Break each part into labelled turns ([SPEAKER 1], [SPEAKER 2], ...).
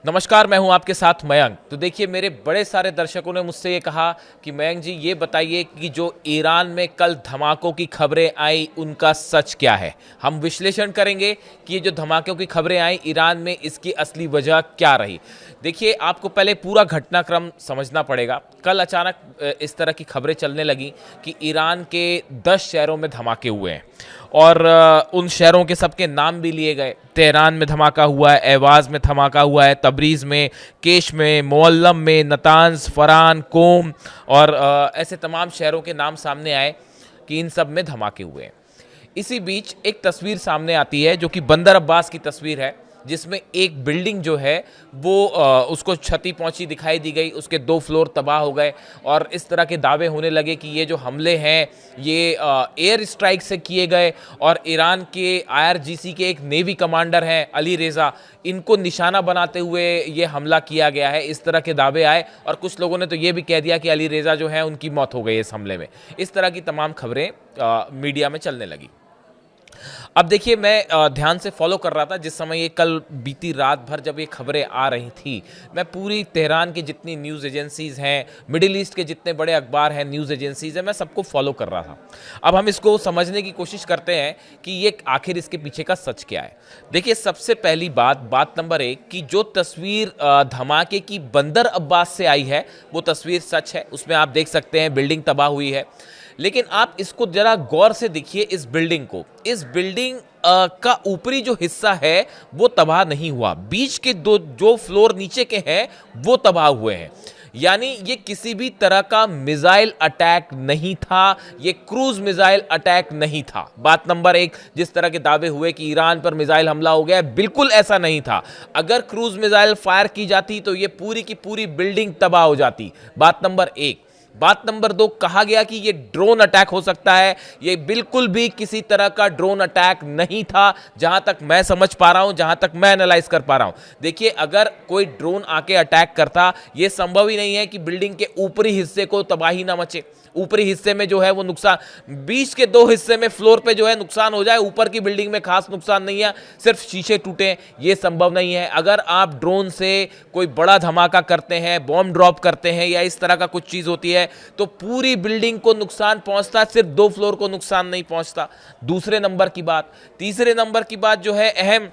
[SPEAKER 1] नमस्कार, मैं हूं आपके साथ मयंक। तो देखिए, मेरे बड़े सारे दर्शकों ने मुझसे ये कहा कि मयंक जी ये बताइए कि जो ईरान में कल धमाकों की खबरें आई उनका सच क्या है। हम विश्लेषण करेंगे कि ये जो धमाकों की खबरें आई ईरान में, इसकी असली वजह क्या रही। देखिए, आपको पहले पूरा घटनाक्रम समझना पड़ेगा। कल अचानक इस तरह की खबरें चलने लगी कि ईरान के 10 शहरों में धमाके हुए हैं और उन शहरों के सबके नाम भी लिए गए। तेहरान में धमाका हुआ है, एवाज में धमाका हुआ है, तबरीज़ में, केश में, मुअल्लम में, नतांज, फरान, कोम और ऐसे तमाम शहरों के नाम सामने आए कि इन सब में धमाके हुए हैं। इसी बीच एक तस्वीर सामने आती है जो कि बंदर अब्बास की तस्वीर है, जिसमें एक बिल्डिंग जो है वो उसको क्षति पहुंची दिखाई दी गई, उसके 2 फ्लोर तबाह हो गए और इस तरह के दावे होने लगे कि ये जो हमले हैं ये एयर स्ट्राइक से किए गए और ईरान के आईआरजीसी के एक नेवी कमांडर हैं अली रेज़ा, इनको निशाना बनाते हुए ये हमला किया गया है। इस तरह के दावे आए और कुछ लोगों ने तो ये भी कह दिया कि अली रेज़ा जो है उनकी मौत हो गई इस हमले में। इस तरह की तमाम खबरें मीडिया में चलने लगी। अब देखिए, मैं ध्यान से फॉलो कर रहा था जिस समय ये कल बीती रात भर जब ये खबरें आ रही थी। मैं पूरी तेहरान की जितनी न्यूज़ एजेंसीज़ हैं, मिडिल ईस्ट के जितने बड़े अखबार हैं, न्यूज़ एजेंसीज़ हैं, मैं सबको फॉलो कर रहा था। अब हम इसको समझने की कोशिश करते हैं कि ये आखिर इसके पीछे का सच क्या है। देखिए, सबसे पहली बात नंबर 1 कि जो तस्वीर धमाके की बंदर अब्बास से आई है वो तस्वीर सच है। उसमें आप देख सकते हैं बिल्डिंग तबाह हुई है, लेकिन आप इसको जरा गौर से देखिए। इस बिल्डिंग को, इस बिल्डिंग का ऊपरी जो हिस्सा है वो तबाह नहीं हुआ। बीच के जो फ्लोर नीचे के हैं वो तबाह हुए हैं। यानी ये किसी भी तरह का मिसाइल अटैक नहीं था, ये क्रूज मिसाइल अटैक नहीं था। बात नंबर 1, जिस तरह के दावे हुए कि ईरान पर मिसाइल हमला हो गया, बिल्कुल ऐसा नहीं था। अगर क्रूज मिसाइल फायर की जाती तो ये पूरी की पूरी बिल्डिंग तबाह हो जाती। बात नंबर 1। बात नंबर 2, कहा गया कि ये ड्रोन अटैक हो सकता है। ये बिल्कुल भी किसी तरह का ड्रोन अटैक नहीं था, जहां तक मैं समझ पा रहा हूं, जहां तक मैं एनालाइज कर पा रहा हूं। देखिए, अगर कोई ड्रोन आके अटैक करता, यह संभव ही नहीं है कि बिल्डिंग के ऊपरी हिस्से को तबाही ना मचे। ऊपरी हिस्से में जो है वो नुकसान, बीच के 2 हिस्से में फ्लोर पे जो है नुकसान हो जाए, ऊपर की बिल्डिंग में खास नुकसान नहीं है, सिर्फ शीशे टूटे, ये संभव नहीं है। अगर आप ड्रोन से कोई बड़ा धमाका करते हैं, बॉम्ब ड्रॉप करते हैं या इस तरह का कुछ चीज होती है तो पूरी बिल्डिंग को नुकसान पहुंचता, सिर्फ 2 फ्लोर को नुकसान नहीं पहुंचता। दूसरे नंबर की बात। तीसरे नंबर की बात जो है अहम,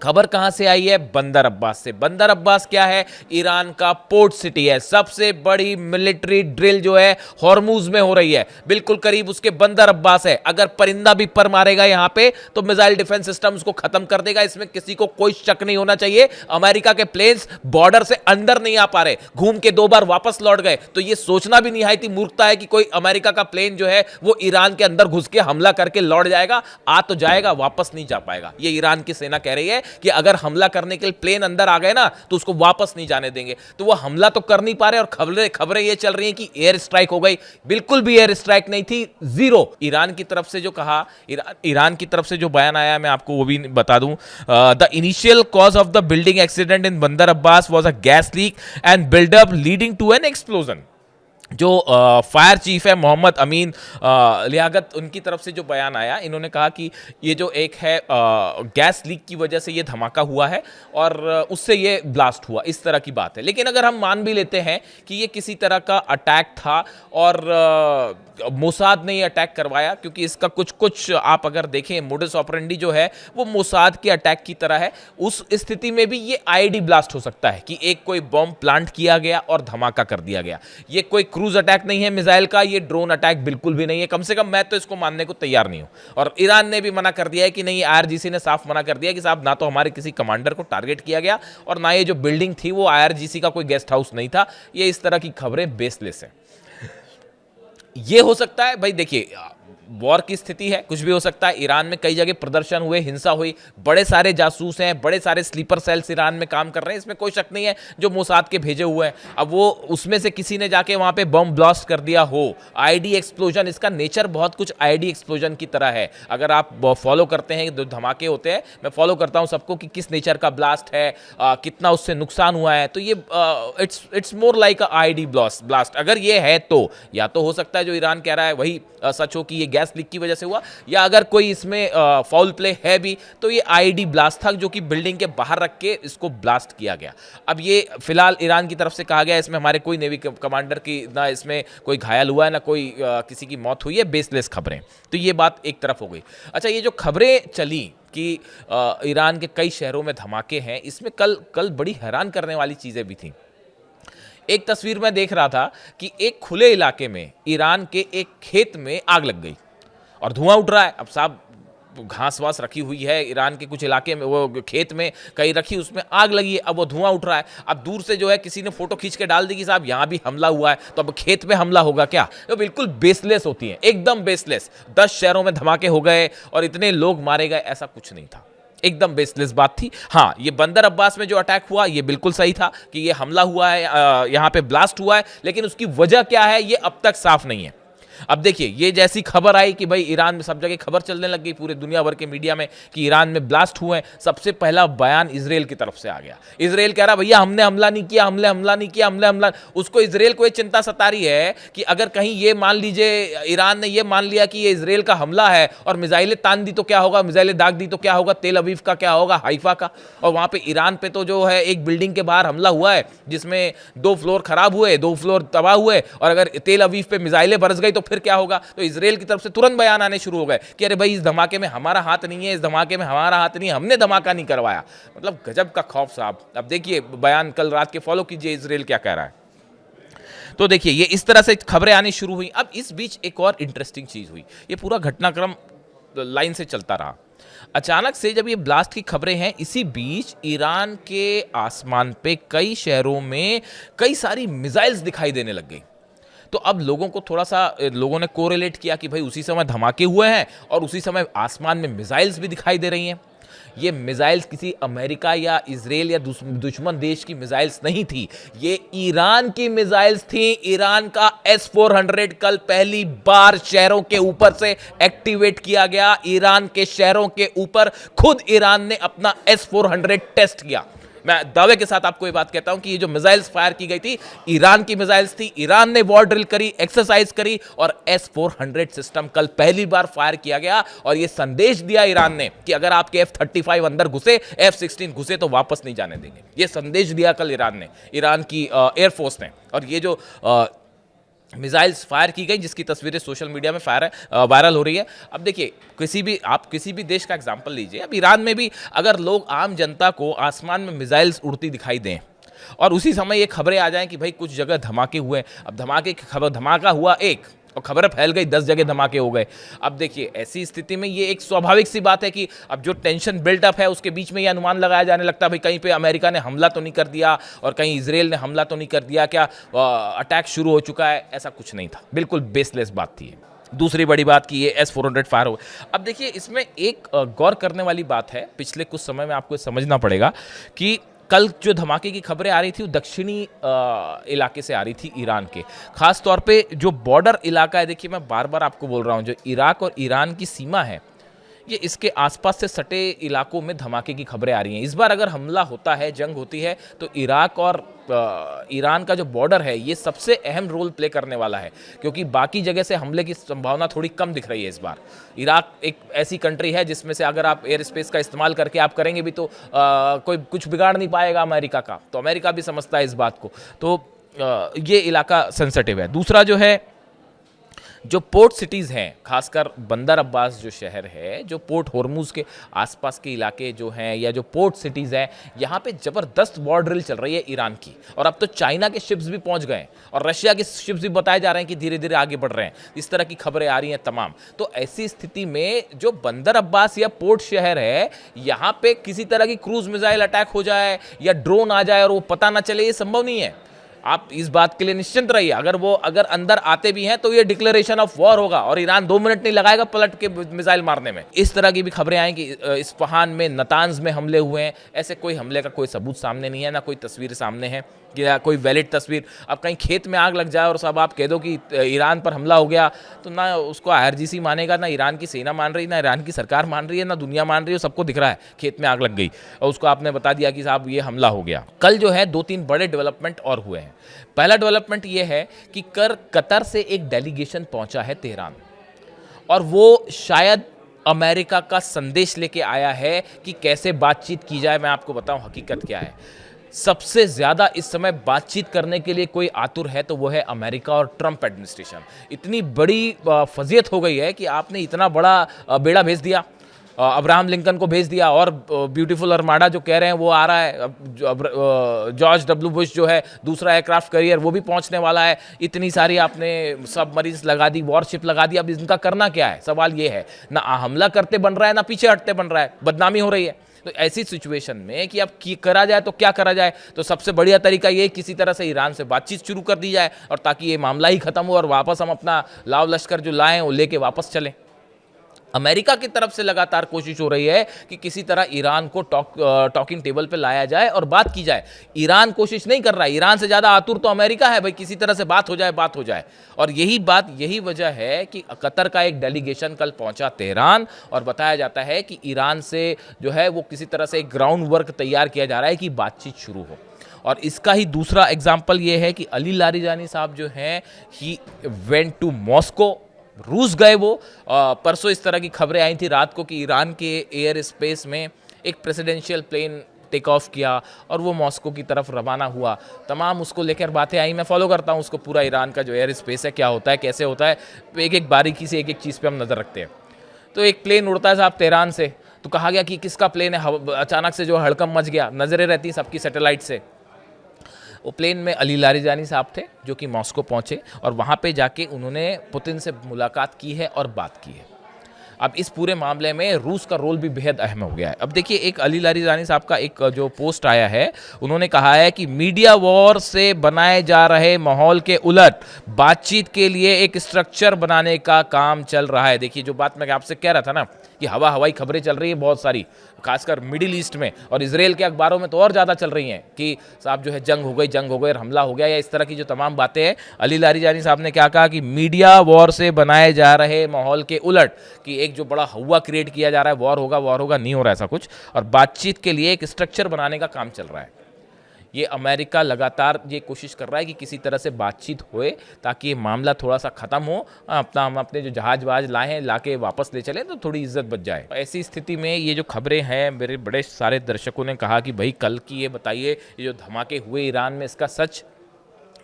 [SPEAKER 1] खबर कहां से आई है? बंदर अब्बास से। बंदर अब्बास क्या है? ईरान का पोर्ट सिटी है। सबसे बड़ी मिलिट्री ड्रिल जो है हॉर्मूज में हो रही है, बिल्कुल करीब उसके बंदर अब्बास है। अगर परिंदा भी पर मारेगा यहां पे तो मिसाइल डिफेंस सिस्टम उसको खत्म कर देगा, इसमें किसी को कोई शक नहीं होना चाहिए। अमेरिका के प्लेन्स बॉर्डर से अंदर नहीं आ पा रहे, घूम के 2 बार वापस लौट गए, तो ये सोचना भी निहायती मूर्खता है कि कोई अमेरिका का प्लेन जो है वो ईरान के अंदर घुस के हमला करके लौट जाएगा। आ तो जाएगा, वापस नहीं जा पाएगा। ये ईरान की सेना कह रही है कि अगर हमला करने के लिए प्लेन अंदर आ गए ना तो उसको वापस नहीं जाने देंगे। तो वो हमला तो कर नहीं पा रहे और खबरें ये चल रही हैं कि एयर स्ट्राइक हो गई। बिल्कुल भी एयर स्ट्राइक नहीं थी, जीरो। ईरान की तरफ से जो कहा, ईरान की तरफ से जो बयान आया, मैं आपको वो भी बता दूं। The initial cause of the building accident in Bandar Abbas was a gas leak and buildup leading to an explosion. जो फायर चीफ है मोहम्मद अमीन लियाकत, उनकी तरफ से जो बयान आया, इन्होंने कहा कि ये जो एक है गैस लीक की वजह से ये धमाका हुआ है और उससे ये ब्लास्ट हुआ, इस तरह की बात है। लेकिन अगर हम मान भी लेते हैं कि ये किसी तरह का अटैक था और मोसाद ने ये अटैक करवाया, क्योंकि इसका कुछ आप अगर देखें मोडस ऑपरेंडी जो है वो मोसाद के अटैक की तरह है, उस स्थिति में भी ये आईडी ब्लास्ट हो सकता है कि एक कोई बॉम्ब प्लांट किया गया और धमाका कर दिया गया। ये कोई क्रूज अटैक नहीं है मिसाइल का, ये ड्रोन अटैक बिल्कुल भी नहीं है। कम से कम मैं तो इसको मानने को तैयार नहीं हूं। और ईरान ने भी मना कर दिया है कि नहीं, आईआरजीसी ने साफ मना कर दिया कि साहब ना तो हमारे किसी कमांडर को टारगेट किया गया और ना ये जो बिल्डिंग थी वो आईआरजीसी का कोई गेस्ट हाउस नहीं था। ये इस तरह की खबरें बेसलेस हैं। ये हो सकता है भाई, देखिए वॉर की स्थिति है, कुछ भी हो सकता है। ईरान में कई जगह प्रदर्शन हुए, हिंसा हुई, बड़े सारे जासूस हैं, बड़े सारे स्लीपर सेल्स ईरान में काम कर रहे हैं, इसमें कोई शक नहीं है, जो मोसाद के भेजे हुए हैं। अब वो उसमें से किसी ने जाके वहां पे बम ब्लास्ट कर दिया हो, आईडी एक्सप्लोजन, इसका नेचर बहुत कुछ आईडी एक्सप्लोजन की तरह है। अगर आप फॉलो करते हैं, जो धमाके होते हैं, मैं फॉलो करता हूं सबको कि किस नेचर का ब्लास्ट है, कितना उससे नुकसान हुआ है, तो ये it's more like ID blast. अगर ये है तो या तो हो सकता है जो ईरान कह रहा है वही सच हो कि ये गैस गैस लीक की वजह से हुआ, या अगर कोई इसमें फाउल प्ले है भी तो ये आईईडी ब्लास्ट था जो कि बिल्डिंग के बाहर रख के इसको ब्लास्ट किया गया। अब ये फिलहाल ईरान की तरफ से कहा गया इसमें हमारे कोई नेवी कमांडर की ना इसमें कोई घायल हुआ है ना कोई किसी की मौत हुई है, बेसलेस खबरें। तो ये बात एक तरफ हो गई। अच्छा, ये जो खबरें चली कि ईरान के कई शहरों में धमाके हैं, इसमें कल बड़ी हैरान करने वाली चीज़ें भी थी। एक तस्वीर में देख रहा था कि एक खुले इलाके में ईरान के एक खेत में आग लग गई और धुआं उठ रहा है। अब साहब घास वास रखी हुई है ईरान के कुछ इलाके में, वो खेत में कहीं रखी, उसमें आग लगी है, अब वो धुआं उठ रहा है। अब दूर से जो है किसी ने फोटो खींच के डाल दी कि साहब यहाँ भी हमला हुआ है, तो अब खेत में हमला होगा क्या? तो बिल्कुल बेसलेस होती है, एकदम बेसलेस। 10 शहरों में धमाके हो गए और इतने लोग मारे गए, ऐसा कुछ नहीं था, एकदम बेसलेस बात थी। हाँ, ये बंदर अब्बास में जो अटैक हुआ ये बिल्कुल सही था कि ये हमला हुआ है, यहाँ पे ब्लास्ट हुआ है, लेकिन उसकी वजह क्या है ये अब तक साफ नहीं है। अब देखिए, ये जैसी खबर आई कि भाई ईरान में सब जगह खबर चलने लग गई पूरे दुनिया भर के मीडिया में कि ईरान में ब्लास्ट हुए हैं, सबसे पहला बयान इजराइल की तरफ से आ गया। इजराइल कह रहा भैया हमने हमला नहीं किया, हमला नहीं किया, हमला। उसको इजराइल को ये चिंता सता रही है कि अगर कहीं ये मान लीजिए ईरान ने ये मान लिया कि ये इजराइल का हमला है और मिसाइलें तान दी तो क्या होगा, मिसाइलें दाग दी तो क्या होगा, तेल अवीव का क्या होगा, हाइफा का। और वहां पे ईरान पे तो जो है एक बिल्डिंग के बाहर हमला हुआ है जिसमें 2 फ्लोर खराब हुए, 2 फ्लोर तबाह हुए, और अगर तेल अवीव पे मिसाइलें बरस गई तो फिर क्या होगा? तो इजराइल की तरफ से तुरंत बयान आने शुरू हो गए कि अरे भाई इस धमाके में हमारा हाथ नहीं है, इस धमाके में हमारा हाथ नहीं है, हमने धमाका नहीं करवाया। मतलब गजब का खौफ साहब। अब देखिए बयान कल रात के फॉलो कीजिए इजराइल क्या कह रहा है। तो देखिए ये इस तरह से खबरें आनी शुरू हुई। अब इस बीच एक और इंटरेस्टिंग चीज हुई, ये पूरा घटनाक्रम लाइन से चलता रहा। अचानक से जब ये ब्लास्ट की खबरें हैं, इसी बीच ईरान के आसमान पे कई शहरों में कई सारी मिसाइल्स दिखाई देने लग गई। तो अब लोगों को थोड़ा सा लोगों ने कोरिलेट किया कि भाई उसी समय धमाके हुए हैं और उसी समय आसमान में मिसाइल्स भी दिखाई दे रही हैं। ये मिसाइल्स किसी अमेरिका या इजराइल या दुश्मन देश की मिसाइल्स नहीं थी, ये ईरान की मिसाइल्स थी। ईरान का S-400 कल पहली बार शहरों के ऊपर से एक्टिवेट किया गया। ईरान के शहरों के ऊपर खुद ईरान ने अपना S-400 टेस्ट किया। मैं दावे के साथ आपको ये बात कहता हूं कि ये जो मिसाइल्स फायर की गई थी ईरान की मिसाइल्स थी। ईरान ने वॉर ड्रिल करी, एक्सरसाइज करी और S-400 सिस्टम कल पहली बार फायर किया गया। और ये संदेश दिया ईरान ने कि अगर आपके F-35 अंदर घुसे, F-16 घुसे तो वापस नहीं जाने देंगे। ये संदेश दिया कल ईरान ने, ईरान की एयरफोर्स ने। और ये जो मिसाइल्स फायर की गई जिसकी तस्वीरें सोशल मीडिया में वायरल हो रही है। अब देखिए आप किसी भी देश का एग्जांपल लीजिए, अब ईरान में भी अगर लोग आम जनता को आसमान में मिसाइल्स उड़ती दिखाई दें और उसी समय ये खबरें आ जाएं कि भाई कुछ जगह धमाके हुए, अब धमाके की खबर, धमाका हुआ एक और खबर फैल गई 10 जगह धमाके हो गए। अब देखिए ऐसी स्थिति में ये एक स्वाभाविक सी बात है कि अब जो टेंशन बिल्टअप है उसके बीच में ये अनुमान लगाया जाने लगता है भाई कहीं पे अमेरिका ने हमला तो नहीं कर दिया और कहीं इजराइल ने हमला तो नहीं कर दिया, क्या अटैक शुरू हो चुका है? ऐसा कुछ नहीं था, बिल्कुल बेसलेस बात थी। दूसरी बड़ी बात कि ये S-400 फायर हो। अब देखिए इसमें एक गौर करने वाली बात है, पिछले कुछ समय में आपको समझना पड़ेगा कि कल जो धमाके की खबरें आ रही थी वो दक्षिणी इलाके से आ रही थी ईरान के, खास तौर पे जो बॉर्डर इलाका है। देखिए मैं बार बार आपको बोल रहा हूँ, जो इराक और ईरान की सीमा है ये इसके आसपास से सटे इलाकों में धमाके की खबरें आ रही हैं। इस बार अगर हमला होता है, जंग होती है, तो इराक और ईरान का जो बॉर्डर है ये सबसे अहम रोल प्ले करने वाला है, क्योंकि बाकी जगह से हमले की संभावना थोड़ी कम दिख रही है इस बार। इराक एक ऐसी कंट्री है जिसमें से अगर आप एयर स्पेस का इस्तेमाल करके आप करेंगे भी तो कोई कुछ बिगाड़ नहीं पाएगा अमेरिका का, तो अमेरिका भी समझता है इस बात को। तो ये इलाका सेंसिटिव है। दूसरा जो है, जो पोर्ट सिटीज़ हैं, खासकर बंदर अब्बास जो शहर है, जो पोर्ट होर्मुज के आसपास के इलाके जो हैं या जो पोर्ट सिटीज़ हैं, यहाँ पे ज़बरदस्त वॉर ड्रिल चल रही है ईरान की। और अब तो चाइना के शिप्स भी पहुँच गए और रशिया के शिप्स भी बताए जा रहे हैं कि धीरे धीरे आगे बढ़ रहे हैं। इस तरह की खबरें आ रही हैं तमाम। तो ऐसी स्थिति में जो बंदर अब्बास या पोर्ट शहर है, यहाँ पे किसी तरह की क्रूज मिसाइल अटैक हो जाए या ड्रोन आ जाए और वो पता ना चले, ये संभव नहीं है। आप इस बात के लिए निश्चिंत रहिए, अगर अंदर आते भी हैं तो ये डिक्लेरेशन ऑफ वॉर होगा और ईरान 2 मिनट नहीं लगाएगा पलट के मिसाइल मारने में। इस तरह की भी खबरें आई कि इस्फहान में, नतांज में हमले हुए हैं। ऐसे कोई हमले का कोई सबूत सामने नहीं है, ना कोई तस्वीर सामने है या कोई वैलिड तस्वीर। अब कहीं खेत में आग लग जाए और सब आप कह दो कि ईरान पर हमला हो गया, तो ना उसको IRGC मानेगा, ना ईरान की सेना मान रही, ना ईरान की सरकार मान रही है, ना दुनिया मान रही है। सबको दिख रहा है खेत में आग लग गई और उसको आपने बता दिया कि साहब ये हमला हो गया। कल जो है 2-3 बड़े डेवलपमेंट और हुए हैं। पहला डेवलपमेंट ये है कि कतर से एक डेलीगेशन पहुंचा है तेहरान और वो शायद अमेरिका का संदेश लेके आया है कि कैसे बातचीत की जाए। मैं आपको बताऊं हकीकत क्या है। सबसे ज़्यादा इस समय बातचीत करने के लिए कोई आतुर है तो वो है अमेरिका और ट्रंप एडमिनिस्ट्रेशन। इतनी बड़ी फजीयत हो गई है कि आपने इतना बड़ा बेड़ा भेज दिया, अब्राहम लिंकन को भेज दिया, और ब्यूटीफुल आर्माडा जो कह रहे हैं वो आ रहा है। जॉर्ज डब्ल्यू बुश जो है दूसरा एयरक्राफ्ट कैरियर वो भी पहुंचने वाला है। इतनी सारी आपने सबमरीन्स लगा दी, वॉरशिप लगा दी। अब इनका करना क्या है, सवाल ये है। ना हमला करते बन रहा है, ना पीछे हटते बन रहा है, बदनामी हो रही है। तो ऐसी सिचुएशन में कि अब करा जाए तो क्या करा जाए, तो सबसे बढ़िया तरीका ये किसी तरह से ईरान से बातचीत शुरू कर दी जाए, और ताकि ये मामला ही खत्म हो और वापस हम अपना लाव लश्कर जो लाएं वो लेके वापस चलें। अमेरिका की तरफ से लगातार कोशिश हो रही है कि किसी तरह ईरान को टॉकिंग टेबल पे लाया जाए और बात की जाए। ईरान कोशिश नहीं कर रहा है, ईरान से ज़्यादा आतुर तो अमेरिका है, भाई किसी तरह से बात हो जाए, बात हो जाए। और यही वजह है कि कतर का एक डेलीगेशन कल पहुंचा तेहरान, और बताया जाता है कि ईरान से जो है वो किसी तरह से एक ग्राउंड वर्क तैयार किया जा रहा है कि बातचीत शुरू हो। और इसका ही दूसरा एग्जाम्पल ये है कि अली लारिजानी साहब जो हैं, ही वेंट टू मॉस्को, रूस गए वो। परसों इस तरह की खबरें आई थी रात को कि ईरान के एयर स्पेस में एक प्रेसिडेंशियल प्लेन टेक ऑफ किया और वो मॉस्को की तरफ रवाना हुआ। तमाम उसको लेकर बातें आई। मैं फॉलो करता हूँ उसको पूरा, ईरान का जो एयर स्पेस है क्या होता है, कैसे होता है, एक एक बारीकी से एक एक चीज़ पे हम नज़र रखते हैं। तो एक प्लेन उड़ता है साहब तेहरान से, तो कहा गया कि किसका प्लेन है। अचानक से जो हड़कंप मच गया, नज़रें रहती सबकी सैटेलाइट से। वो प्लेन में अली लारिजानी साहब थे जो कि मॉस्को पहुंचे, और वहां पे जाके उन्होंने पुतिन से मुलाकात की है और बात की है। अब इस पूरे मामले में रूस का रोल भी बेहद अहम हो गया है। अब देखिए, एक अली लारिजानी साहब का एक जो पोस्ट आया है, उन्होंने कहा है कि मीडिया वॉर से बनाए जा रहे माहौल के उलट बातचीत के लिए एक स्ट्रक्चर बनाने का काम चल रहा है। देखिए, जो बात मैं आपसे कह रहा था ना कि हवाई खबरें चल रही है बहुत सारी, खासकर मिडिल ईस्ट में, और इजराइल के अखबारों में तो और ज़्यादा चल रही हैं कि साहब जो है जंग हो गई, हमला हो गया, या इस तरह की जो तमाम बातें हैं। अली लारिजानी साहब ने क्या कहा कि मीडिया वॉर से बनाए जा रहे माहौल के उलट, कि एक जो बड़ा हवा क्रिएट किया जा रहा है, वॉर होगा, नहीं हो रहा ऐसा कुछ, और बातचीत के लिए एक स्ट्रक्चर बनाने का काम चल रहा है। ये अमेरिका लगातार ये कोशिश कर रहा है कि किसी तरह से बातचीत होए ताकि ये मामला थोड़ा सा ख़त्म हो, हम अपने जो जहाज वहाज लाए हैं लाके वापस ले चलें तो थोड़ी इज्जत बच जाए। ऐसी स्थिति में ये जो खबरें हैं, मेरे बड़े सारे दर्शकों ने कहा कि भाई कल की ये बताइए, ये जो धमाके हुए ईरान में, इसका सच।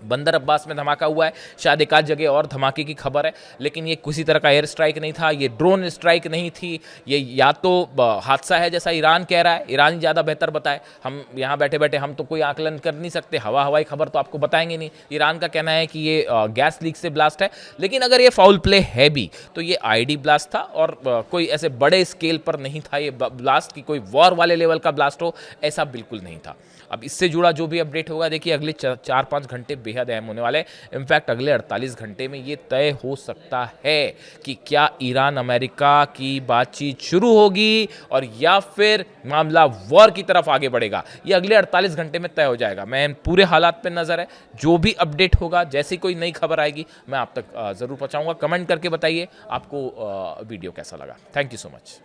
[SPEAKER 1] बंदर अब्बास में धमाका हुआ है, शायद एक आध जगह और धमाके की खबर है, लेकिन ये किसी तरह का एयर स्ट्राइक नहीं था, ये ड्रोन स्ट्राइक नहीं थी, ये या तो हादसा है जैसा ईरान कह रहा है। ईरान ही ज़्यादा बेहतर बताए, हम यहाँ बैठे बैठे हम तो कोई आकलन कर नहीं सकते, हवाई खबर तो आपको बताएंगे नहीं। ईरान का कहना है कि ये गैस लीक से ब्लास्ट है, लेकिन अगर ये फाउल प्ले है भी तो ये आईडी ब्लास्ट था, और कोई ऐसे बड़े स्केल पर नहीं था ये ब्लास्ट, की कोई वॉर वाले लेवल का ब्लास्ट हो, ऐसा बिल्कुल नहीं था। अब इससे जुड़ा जो भी अपडेट होगा, देखिए अगले 4-5 घंटे बेहद अहम होने वाले। इनफैक्ट अगले 48 घंटे में ये तय हो सकता है कि क्या ईरान अमेरिका की बातचीत शुरू होगी और या फिर मामला वॉर की तरफ आगे बढ़ेगा। ये अगले 48 घंटे में तय हो जाएगा। मैं पूरे हालात पे नजर है, जो भी अपडेट होगा, जैसी कोई नई खबर आएगी मैं आप तक जरूर पहुंचाऊंगा। कमेंट करके बताइए आपको वीडियो कैसा लगा। Thank you so much.